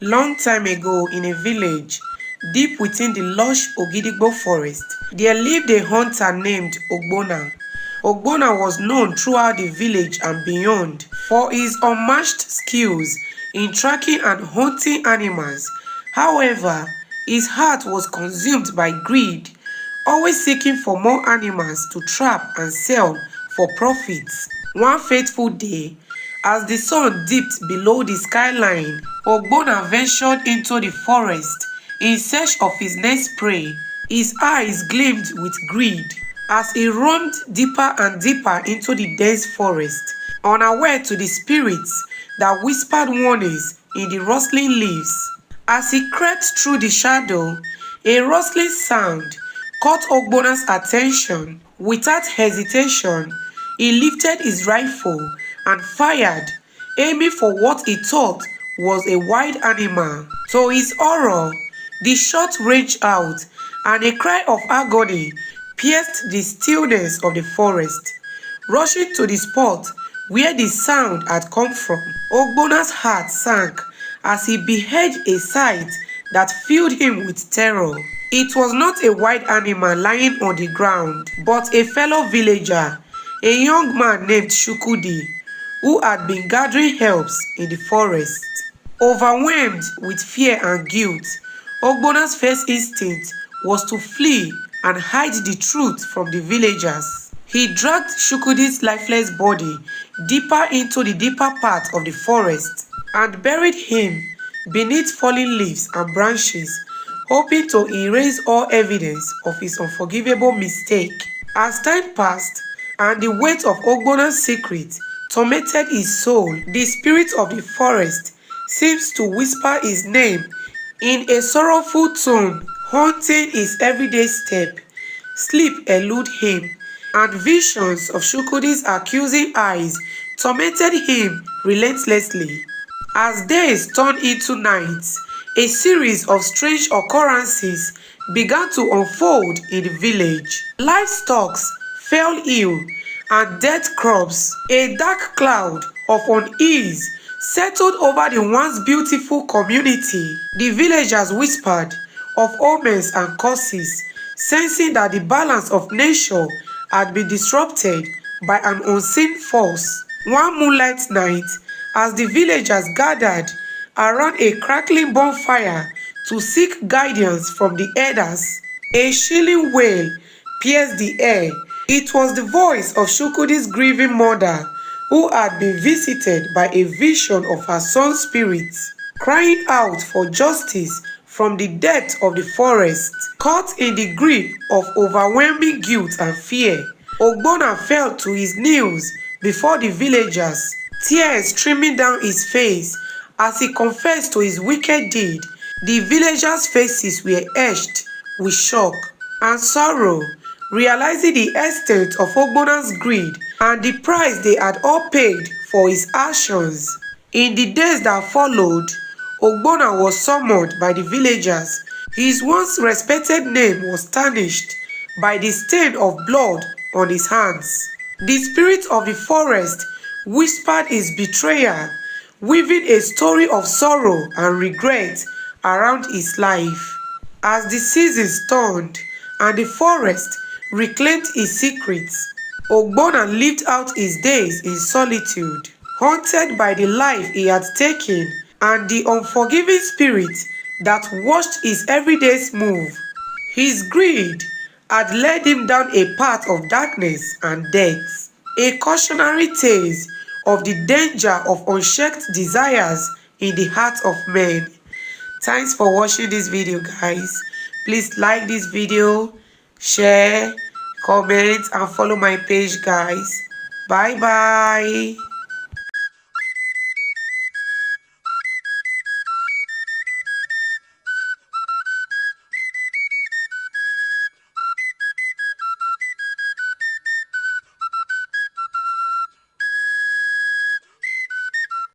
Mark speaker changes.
Speaker 1: Long time ago, in a village deep within the lush Ogidigbo forest, there lived a hunter named Ogbonna. Ogbonna was known throughout the village and beyond for his unmatched skills in tracking and hunting animals. However, his heart was consumed by greed, always seeking for more animals to trap and sell for profits. One fateful day, as the sun dipped below the skyline, Ogbonna ventured into the forest in search of his next prey. His eyes gleamed with greed as he roamed deeper and deeper into the dense forest, unaware to the spirits that whispered warnings in the rustling leaves. As he crept through the shadow, a rustling sound caught Ogbonna's attention. Without hesitation, he lifted his rifle and fired, aiming for what he thought was a wild animal. To his horror, the shot raged out, and a cry of agony pierced the stillness of the forest. Rushing to the spot where the sound had come from, Ogbonna's heart sank as he beheld a sight that filled him with terror. It was not a wild animal lying on the ground, but a fellow villager, a young man named Shukudi, who had been gathering herbs in the forest. Overwhelmed with fear and guilt, Ogbonna's first instinct was to flee and hide the truth from the villagers. He dragged Shukudi's lifeless body deeper into the deeper part of the forest and buried him beneath fallen leaves and branches, hoping to erase all evidence of his unforgivable mistake. As time passed and the weight of Ogbonna's secret tormented his soul, the spirit of the forest seems to whisper his name in a sorrowful tone, haunting his everyday step. Sleep eluded him, and visions of Shukudi's accusing eyes tormented him relentlessly. As days turned into nights, a series of strange occurrences began to unfold in the village. Livestock fell ill, and dead crops. A dark cloud of unease settled over the once beautiful community. The villagers whispered of omens and curses, sensing that the balance of nature had been disrupted by an unseen force. One moonlight night, as the villagers gathered around a crackling bonfire to seek guidance from the elders, a shrilling wail pierced the air. It was the voice of Shukudi's grieving mother, who had been visited by a vision of her son's spirit, crying out for justice from the depth of the forest. Caught in the grip of overwhelming guilt and fear, Ogbonna fell to his knees before the villagers, tears streaming down his face as he confessed to his wicked deed. The villagers' faces were etched with shock and sorrow, realizing the extent of Ogbonna's greed and the price they had all paid for his actions. In the days that followed, Ogbonna was summoned by the villagers. His once respected name was tarnished by the stain of blood on his hands. The spirit of the forest whispered his betrayal, weaving a story of sorrow and regret around his life. As the seasons turned and the forest reclaimed his secrets, Ogbonna lived out his days in solitude, haunted by the life he had taken and the unforgiving spirit that watched his everyday move. His greed had led him down a path of darkness and death, a cautionary tale of the danger of unchecked desires in the heart of men. Thanks for watching this video, guys. Please like this video, share, comment, and follow my page, guys. Bye bye.